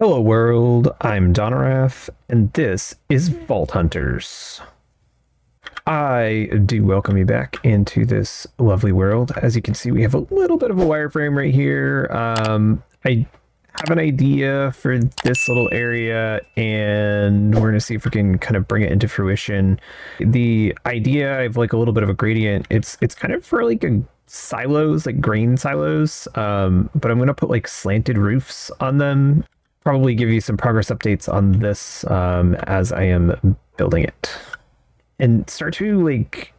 Hello world, I'm Donoraffe, and this is Vault Hunters. I do welcome you back into this lovely world. As you can see, we have a little bit of a wireframe right here. I have an idea for this little area, and we're gonna see if we can kind of bring it into fruition. The idea, I have like a little bit of a gradient. It's kind of for like a silos, like grain silos. But I'm gonna put like slanted roofs on them. Probably give you some progress updates on this as I am building it, and start to like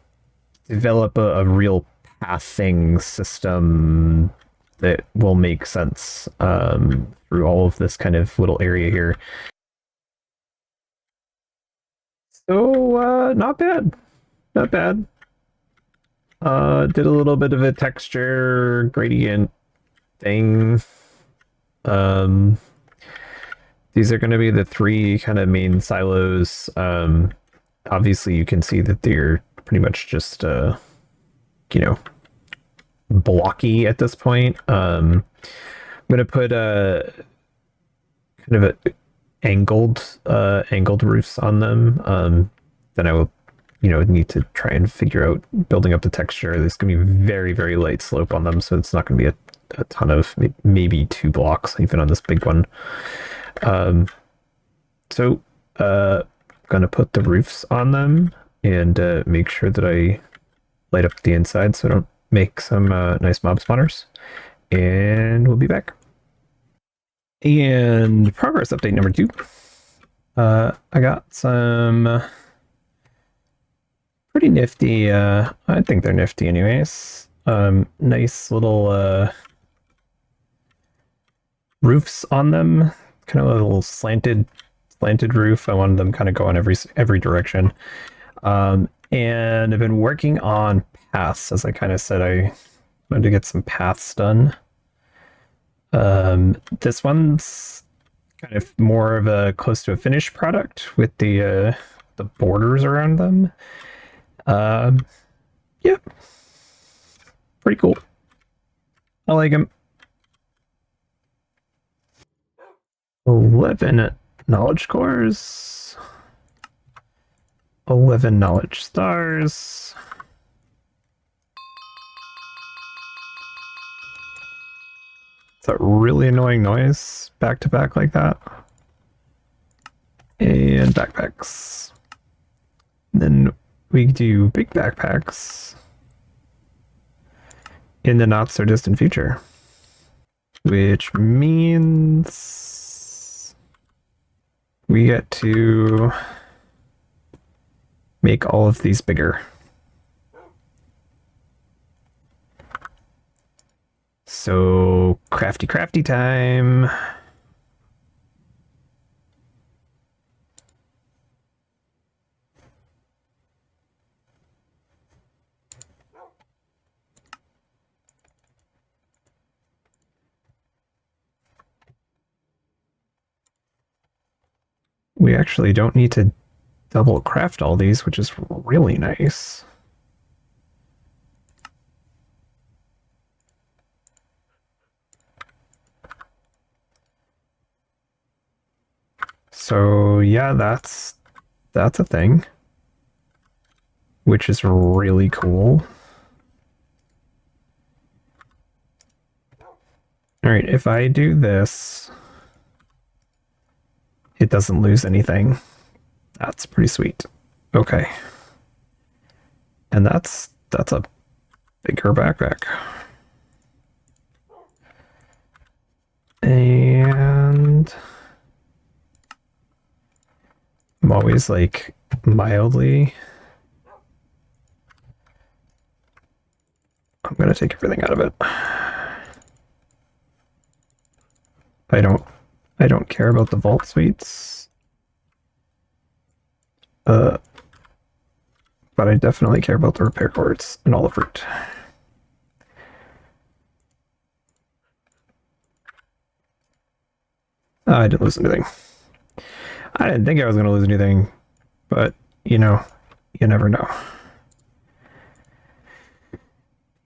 develop a real pathing system that will make sense through all of this kind of little area here. So not bad, not bad. Did a little bit of a texture gradient thing. Um, these are going to be the three kind of main silos. Obviously, you can see that they're pretty much just, you know, blocky at this point. I'm going to put a kind of a angled roofs on them. Then I will, need to try and figure out building up the texture. There's going to be very, very light slope on them, so it's not going to be a ton of maybe 2 blocks even on this big one. So gonna put the roofs on them and make sure that I light up the inside so I don't make some nice mob spawners. And we'll be back. And progress update number 2. I got some pretty nifty, I think they're nifty anyways. Nice little roofs on them, kind of a little slanted roof. I wanted them kind of go in every direction. And I've been working on paths, as I kind of said. I wanted to get some paths done. This one's kind of more of a close to a finished product with the borders around them. Yeah, pretty cool. I like them. 11 knowledge cores, 11 knowledge stars. It's a really annoying noise back to back like that. And backpacks. Then we do big backpacks in the not so distant future, which means we get to make all of these bigger. So crafty time. We actually don't need to double craft all these, which is really nice. So yeah, that's a thing, which is really cool. All right, if I do this, it doesn't lose anything. That's pretty sweet. Okay. And that's a bigger backpack. And I'm always like mildly. I'm gonna take everything out of it. I don't care about the vault suites. But I definitely care about the repair cords and all the fruit. I didn't lose anything. I didn't think I was going to lose anything, but you never know.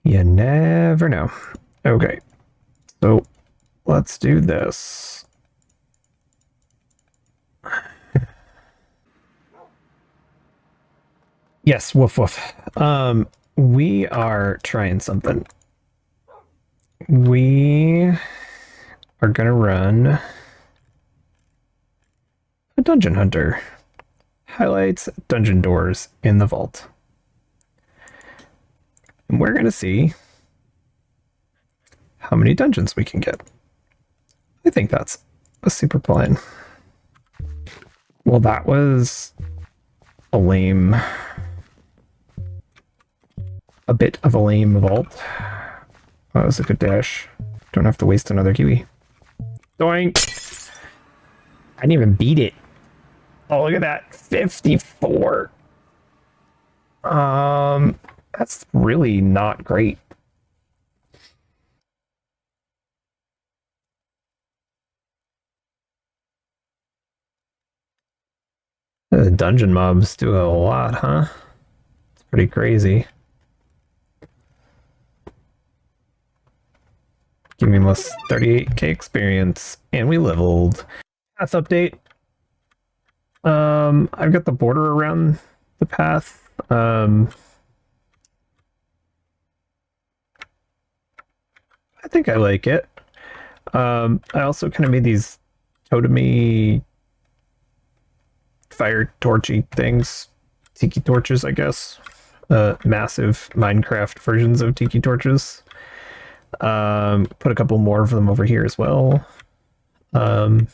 You never know. Okay, so let's do this. Yes, woof woof. We are trying something. We are gonna run a dungeon hunter. Highlights dungeon doors in the vault. And we're gonna see how many dungeons we can get. I think that's a super plan. Well, that was a bit of a lame vault. That was a good dash. Don't have to waste another Kiwi. Doink! I didn't even beat it. Oh, look at that. 54. That's really not great. The dungeon mobs do a lot, huh? It's pretty crazy. Give me almost 38k experience, and we leveled. Path update. I've got the border around the path. I think I like it. I also kind of made these totemy fire torchy things, tiki torches, I guess. Massive Minecraft versions of tiki torches. Put a couple more of them over here as well. And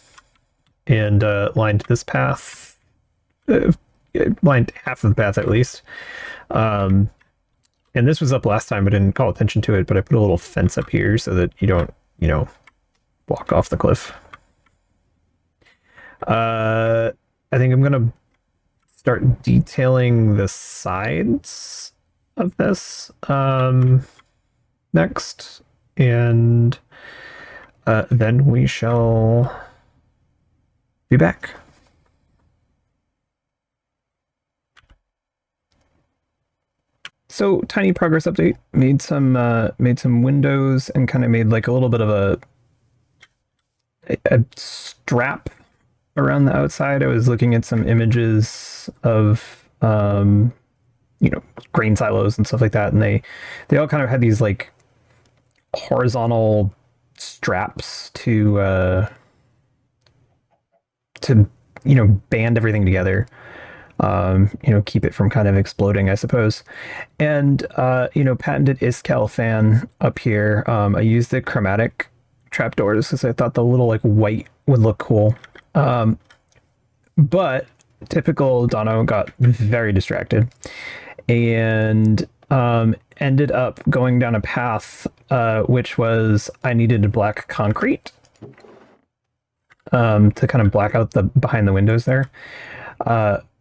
lined this path. Lined half of the path at least. And this was up last time, I didn't call attention to it, but I put a little fence up here so that you don't, walk off the cliff. I think I'm gonna start detailing the sides of this next, and then we shall be back. So, tiny progress update. Made some windows and kind of made like a little bit of a strap around the outside. I was looking at some images of grain silos and stuff like that, and they all kind of had these like horizontal straps to band everything together. Keep it from kind of exploding, I suppose. And patented Iscal fan up here. I used the chromatic trapdoors because I thought the little like white would look cool. But typical Dono got very distracted and ended up going down a path which was I needed black concrete to kind of black out the behind the windows there.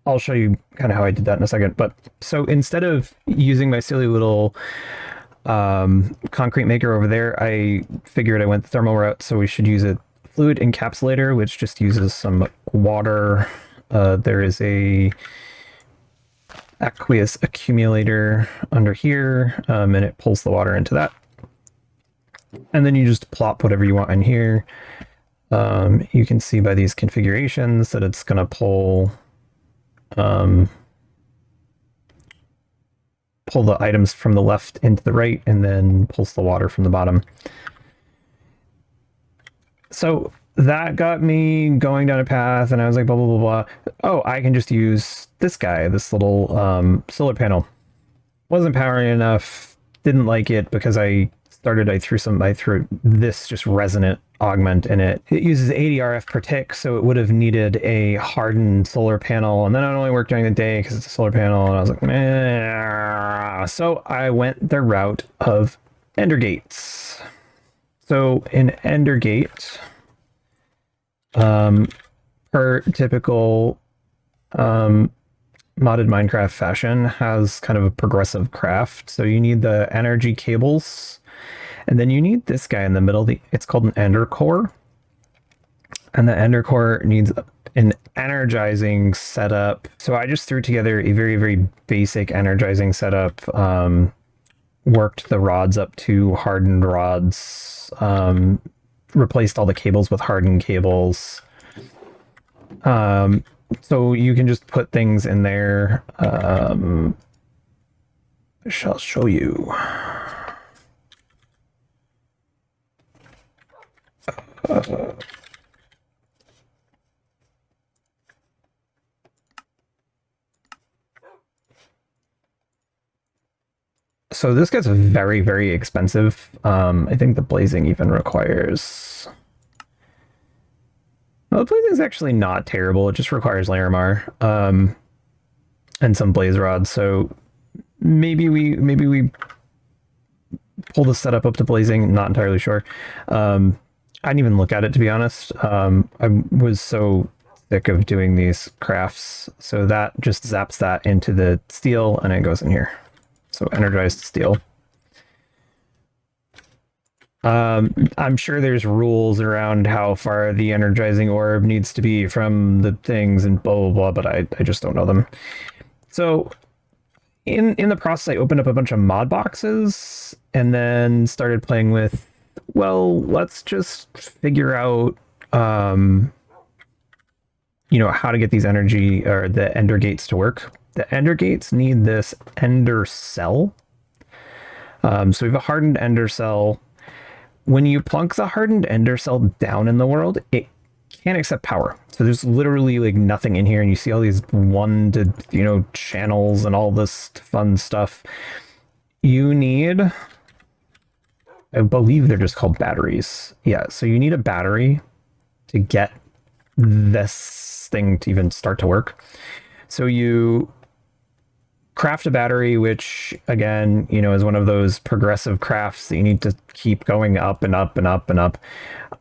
I'll show you kind of how I did that in a second. But so instead of using my silly little concrete maker over there, I figured I went the thermal route, so we should use a fluid encapsulator, which just uses some water. There is a aqueous accumulator under here, and it pulls the water into that. And then you just plop whatever you want in here. You can see by these configurations that it's going to pull the items from the left into the right, and then pulls the water from the bottom. So that got me going down a path, and I was like, blah, blah, blah, blah. Oh, I can just use this guy, this little solar panel. Wasn't powering enough, didn't like it because I threw this just resonant augment in it. It uses 80 RF per tick, so it would have needed a hardened solar panel, and then it would only work during the day because it's a solar panel, and I was like, meh. So I went the route of Ender Gates. So in Ender Gate, per typical modded Minecraft fashion, has kind of a progressive craft. So you need the energy cables, and then you need this guy in the middle. It's called an Ender Core. And the Ender Core needs an energizing setup. So I just threw together a very, very basic energizing setup. Worked the rods up to hardened rods. Replaced all the cables with hardened cables. So you can just put things in there. I shall show you. So this gets very, very expensive. I think the blazing even requires... Well, the blazing is actually not terrible. It just requires Larimar and some blaze rods. So maybe we pull the setup up to blazing. Not entirely sure. I didn't even look at it, to be honest. I was so thick of doing these crafts, so that just zaps that into the steel and it goes in here. So energized steel. I'm sure there's rules around how far the energizing orb needs to be from the things and blah blah blah, but I just don't know them. So in the process, I opened up a bunch of mod boxes and then started playing with, well, let's just figure out you know, how to get these energy or the ender gates to work. The ender gates need this ender cell. So we have a hardened ender cell. When you plunk the hardened ender cell down in the world, it can't accept power. So there's literally like nothing in here, and you see all these one to, you know, channels and all this fun stuff. You need, I believe they're just called batteries. Yeah, so you need a battery to get this thing to even start to work. So you craft a battery, which again, you know, is one of those progressive crafts that you need to keep going up and up and up and up.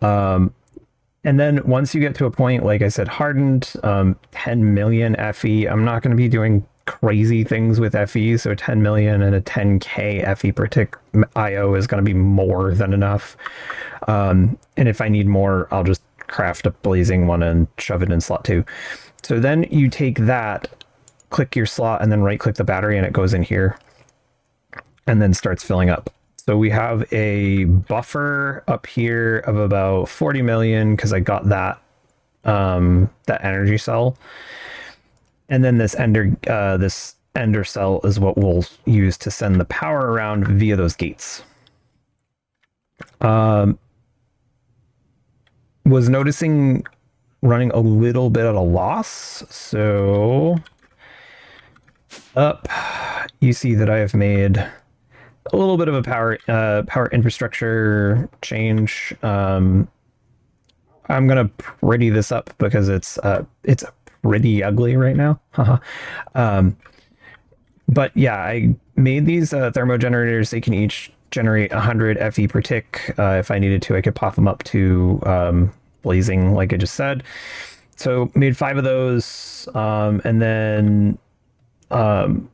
And then once you get to a point, like I said, hardened, 10 million FE, I'm not going to be doing crazy things with FE, so 10 million and a 10k FE per tick IO is going to be more than enough. And if I need more, I'll just craft a blazing one and shove it in slot 2. So then you take that, click your slot, and then right click the battery and it goes in here and then starts filling up. So we have a buffer up here of about 40 million because I got that that energy cell. And then this ender cell is what we'll use to send the power around via those gates. Was noticing running a little bit at a loss, so up you see that I have made a little bit of a power infrastructure change. I'm gonna pretty this up because it's pretty ugly right now. But yeah, I made these thermo generators. They can each generate 100 FE per tick. If I needed to, I could pop them up to blazing, like I just said. So made 5 of those, and then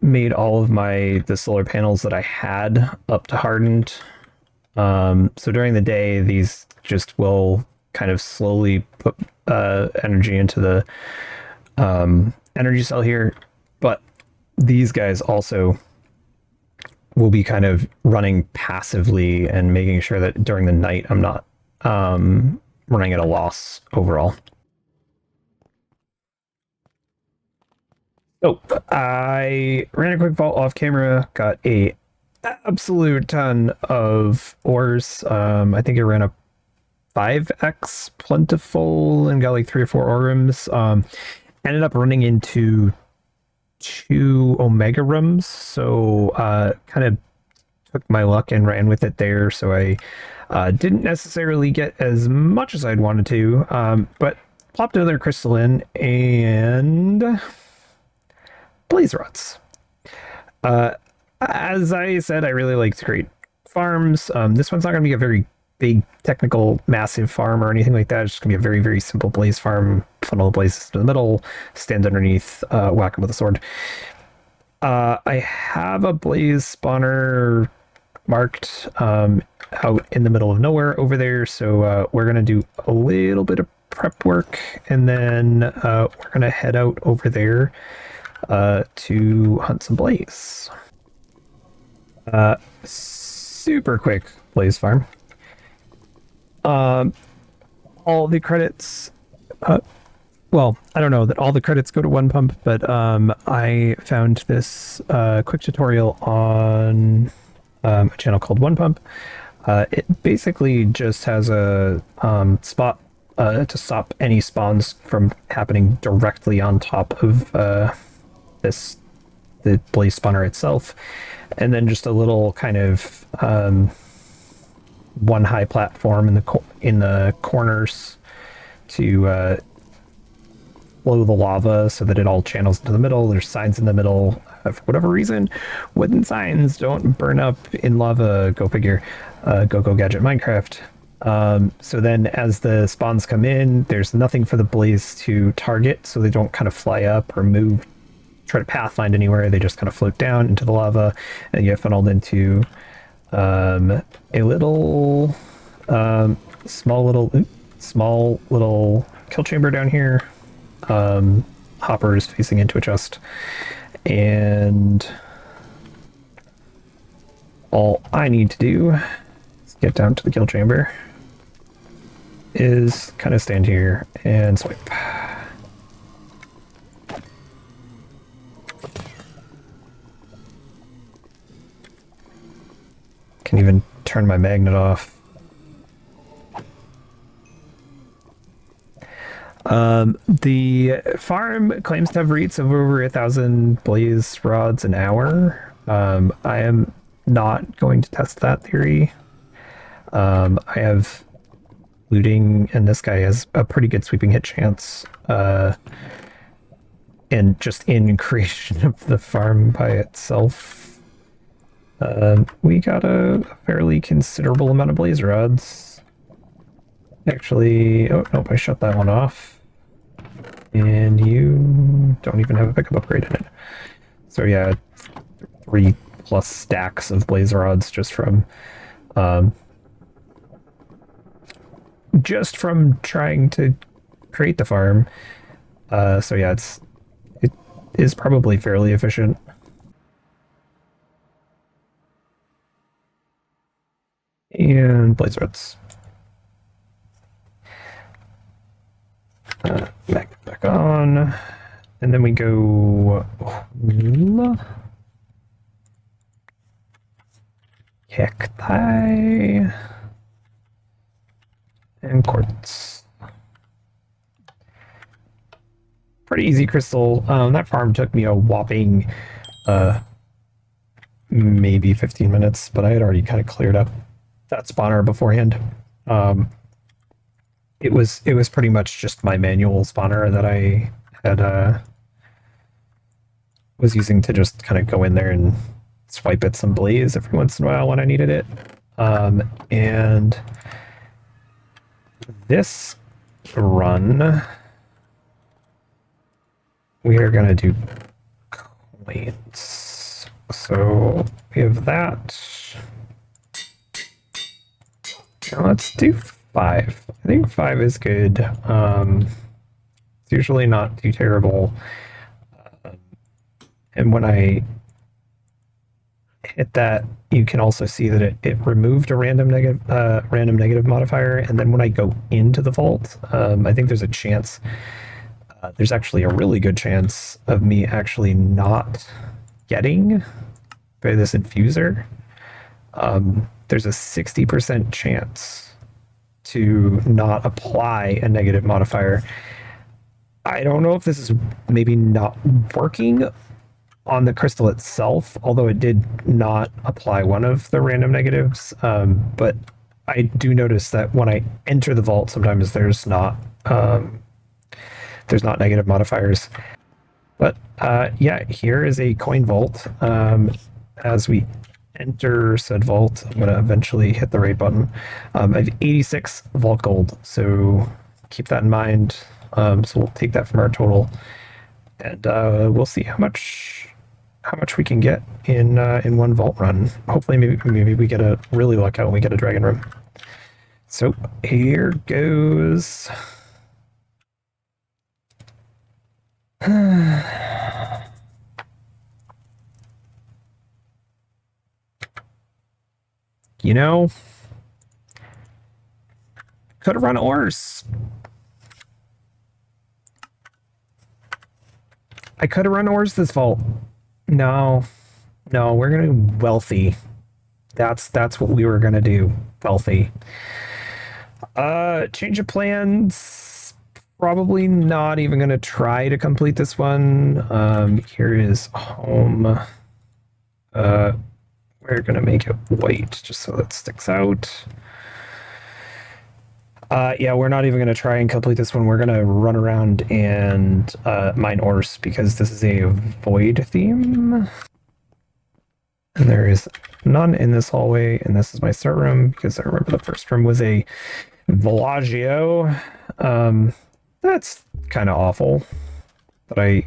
made all of the solar panels that I had up to hardened. So during the day, these just will kind of slowly put energy into the energy cell here, but these guys also will be kind of running passively and making sure that during the night I'm not running at a loss overall. So I ran a quick vault off camera, got a absolute ton of ores. I think I ran a 5x plentiful and got like 3 or 4 ore rooms. Ended up running into 2 omega rooms, so kind of took my luck and ran with it there. So I didn't necessarily get as much as I'd wanted to, but plopped another crystal in and blaze rods. As I said, I really like to create farms. This one's not going to be a very big, technical, massive farm or anything like that. It's just going to be a very, very simple blaze farm. Funnel blazes to the middle, stand underneath, whack him with a sword. I have a blaze spawner marked out in the middle of nowhere over there, so we're going to do a little bit of prep work, and then we're going to head out over there to hunt some blaze. Super quick blaze farm. All the credits well, I don't know that all the credits go to One Pump, but I found this quick tutorial on a channel called One Pump. It basically just has a spot to stop any spawns from happening directly on top of the blaze spawner itself, and then just a little kind of one high platform in the corners to blow the lava so that it all channels into the middle. There's signs in the middle. For whatever reason, wooden signs don't burn up in lava. Go figure. Go Gadget Minecraft. So then as the spawns come in, there's nothing for the blaze to target, so they don't kind of fly up or move, try to pathfind anywhere. They just kind of float down into the lava and get funneled into a little small little kill chamber down here. Hoppers facing into a chest, and all I need to do is get down to the kill chamber, is kind of stand here and swipe. Can even turn my magnet off. The farm claims to have rates of over 1,000 blaze rods an hour. I am not going to test that theory. I have looting, and this guy has a pretty good sweeping hit chance. And just in creation of the farm by itself, we got a fairly considerable amount of blaze rods. Actually, oh nope, I shut that one off. And you don't even have a pickup upgrade in it. So yeah, 3+ stacks of blaze rods just from trying to create the farm. So yeah, it is probably fairly efficient. And blaze rods. Back on, and then we go cacti and quartz. Pretty easy crystal. That farm took me a whopping maybe 15 minutes, but I had already kind of cleared up that spawner beforehand. It was pretty much just my manual spawner that I had was using to just kind of go in there and swipe at some blaze every once in a while when I needed it. And this run, we are gonna do coins. So we have that. Now let's do 5. I think 5 is good. It's usually not too terrible. And when I hit that, you can also see that it removed a random negative modifier. And then when I go into the vault, I think there's a chance, there's actually a really good chance of me actually not getting by this infuser. There's a 60% chance to not apply a negative modifier. I don't know if this is maybe not working on the crystal itself, although it did not apply one of the random negatives. But I do notice that when I enter the vault, sometimes there's not negative modifiers. But yeah, here is a coin vault. As we enter said vault, I'm going to eventually hit the right button. I have 86 vault gold, so keep that in mind. So we'll take that from our total, and we'll see how much we can get in one vault run. Hopefully, maybe we get a really luck out and we get a dragon room. So here goes. You know, could have run ores. I could have run ores this vault. No, no, we're gonna do wealthy. That's what we were gonna do. Wealthy. Change of plans. Probably not even gonna try to complete this one. Here is home. We're gonna make it white just so that sticks out. Yeah, we're not even gonna try and complete this one. We're gonna run around and mine ores because this is a void theme. And there is none in this hallway, and this is my start room because I remember the first room was a Villaggio. That's kind of awful. But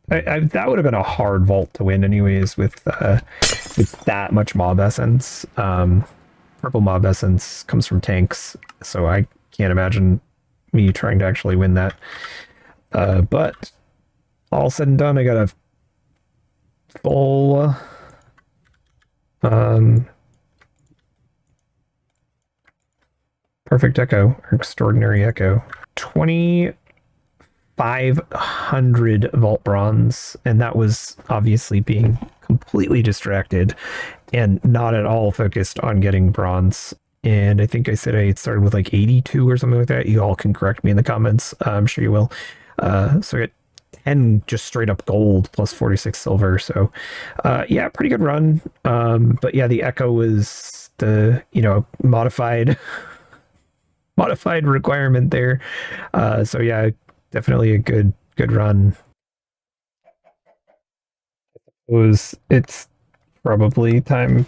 that would have been a hard vault to win anyways with that much mob essence. Purple mob essence comes from tanks, so I can't imagine me trying to actually win that. But all said and done, I got a full perfect echo, or extraordinary echo. 2,500 vault bronze, and that was obviously being completely distracted and not at all focused on getting bronze. And I think I said I started with like 82 or something like that. You all can correct me in the comments. I'm sure you will. So I got 10 just straight up gold plus 46 silver. So yeah, pretty good run. But yeah, the echo was the, modified requirement there. So yeah, definitely a good run. It's probably time.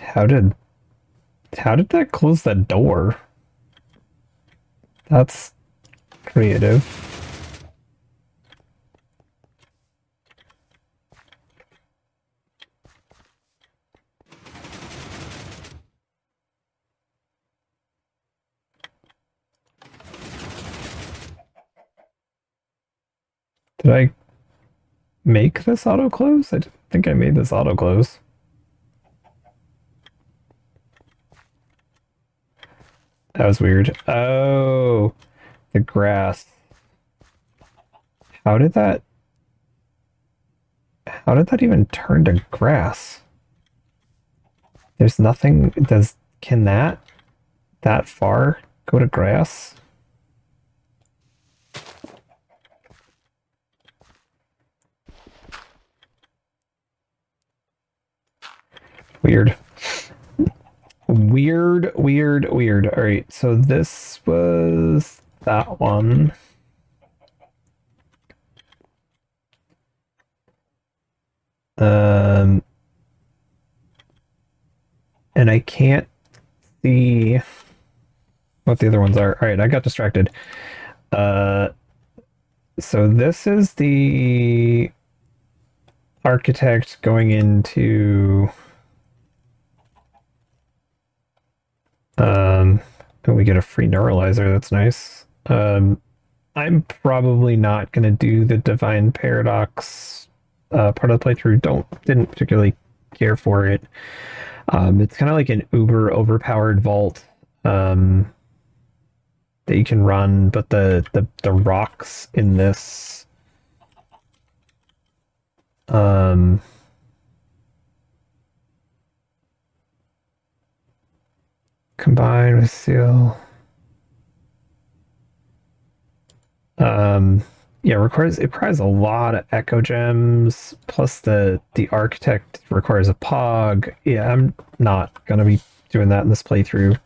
How did that close that door? That's creative. Did I make this auto close? I think I made this auto close. That was weird. Oh, the grass. How did that even turn to grass? There's nothing can that far go to grass? Weird. Weird, weird, weird. All right, so this was that one. And I can't see what the other ones are. All right, I got distracted. Uh, so this is the architect going into and we get a free neuralizer. That's nice. I'm probably not gonna do the divine paradox part of the playthrough. Didn't particularly care for it. It's kind of like an uber overpowered vault that you can run, but the rocks in this combined with seal. Yeah, it requires a lot of echo gems, plus the architect requires a pog. Yeah, I'm not gonna be doing that in this playthrough.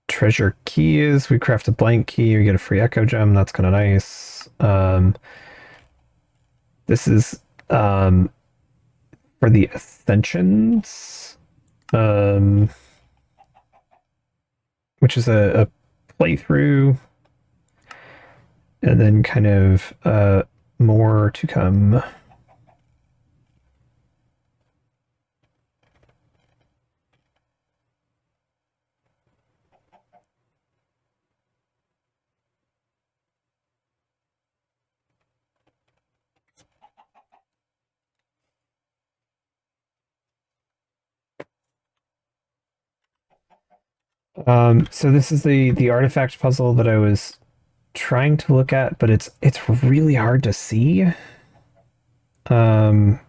Treasure keys, we craft a blank key, we get a free echo gem, that's kind of nice. This is for the ascensions, which is a playthrough, and then kind of more to come. So this is the artifact puzzle that I was trying to look at, but it's really hard to see. Um,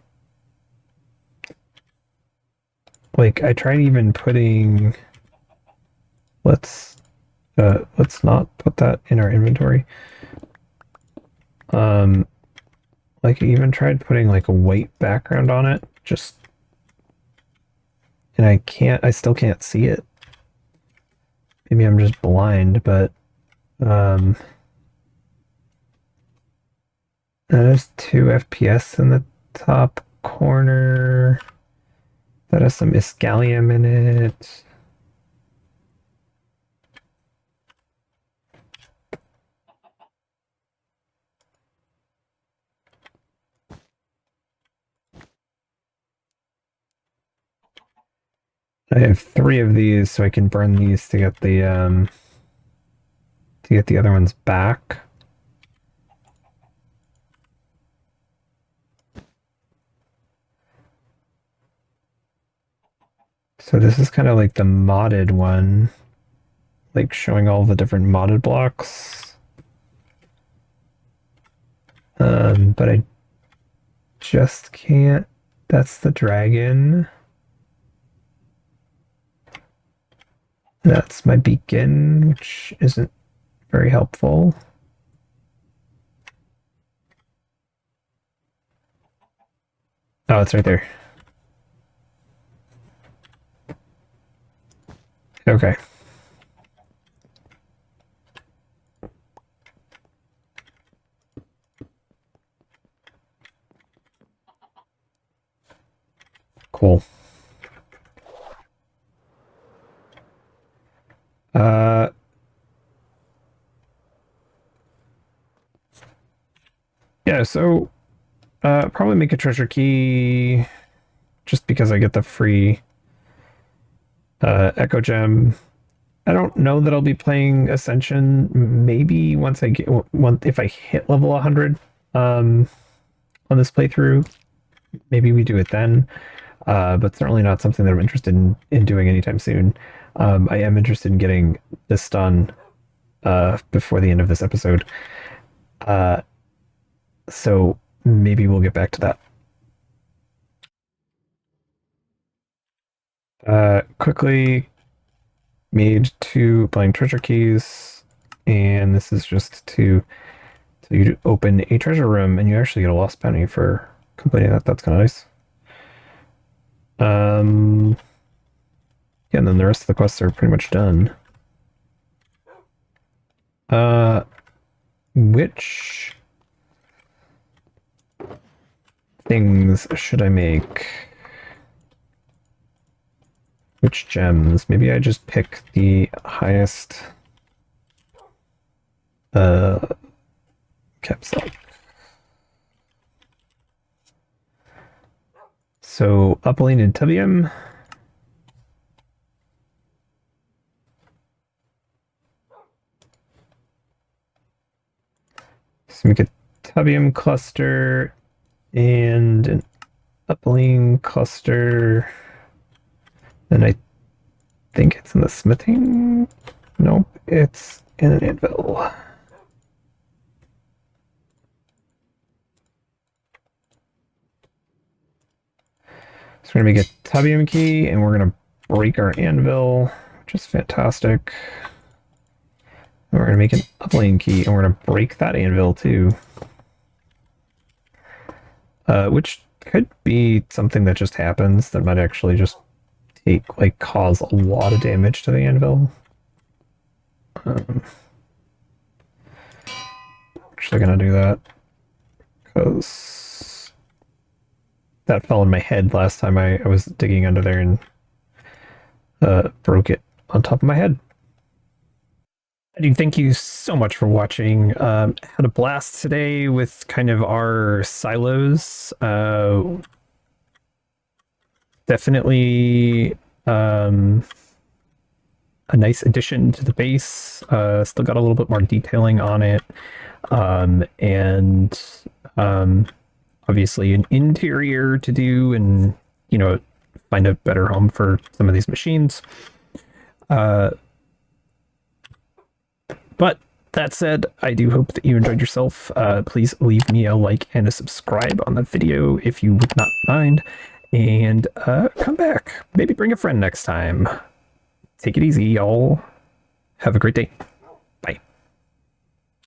like I tried even putting let's let's not put that in our inventory. Um, like I even tried putting like a white background on it, just and I still can't see it. Maybe I'm just blind, but um that is 2 FPS in the top corner. That has some iscallium in it. I have 3 of these, so I can burn these to get the other ones back. So this is kind of like the modded one, like showing all the different modded blocks. But I just can't. That's the dragon. That's my beacon, which isn't very helpful. Oh, it's right there. Okay. Cool. Uh, yeah, so probably make a treasure key just because I get the free Echo Gem. I don't know that I'll be playing Ascension. Maybe once I get if I hit level 100 on this playthrough, maybe we do it then. But certainly not something that I'm interested in doing anytime soon. I am interested in getting this done before the end of this episode. Uh, so maybe we'll get back to that. Quickly made 2 blank treasure keys, and this is just to you open a treasure room, and you actually get a lost bounty for completing that. That's kind of nice. Yeah, and then the rest of the quests are pretty much done. Which things should I make? Which gems? Maybe I just pick the highest capsule. So uplane and tubium. So make a tubium cluster and an uplane cluster. And I think it's in the smithing. Nope, it's in an anvil. So we're gonna make a tubium key, and we're gonna break our anvil, which is fantastic. And we're gonna make an uplane key, and we're gonna break that anvil too. Which could be something that just happens that might actually just cause a lot of damage to the anvil. Actually gonna do that because that fell in my head last time I was digging under there and broke it on top of my head. Thank you so much for watching. Had a blast today with kind of our silos. Definitely a nice addition to the base. Still got a little bit more detailing on it. And obviously an interior to do and, find a better home for some of these machines. But that said, I do hope that you enjoyed yourself. Please leave me a like and a subscribe on the video if you would not mind. And come back. Maybe bring a friend next time. Take it easy, y'all. Have a great day.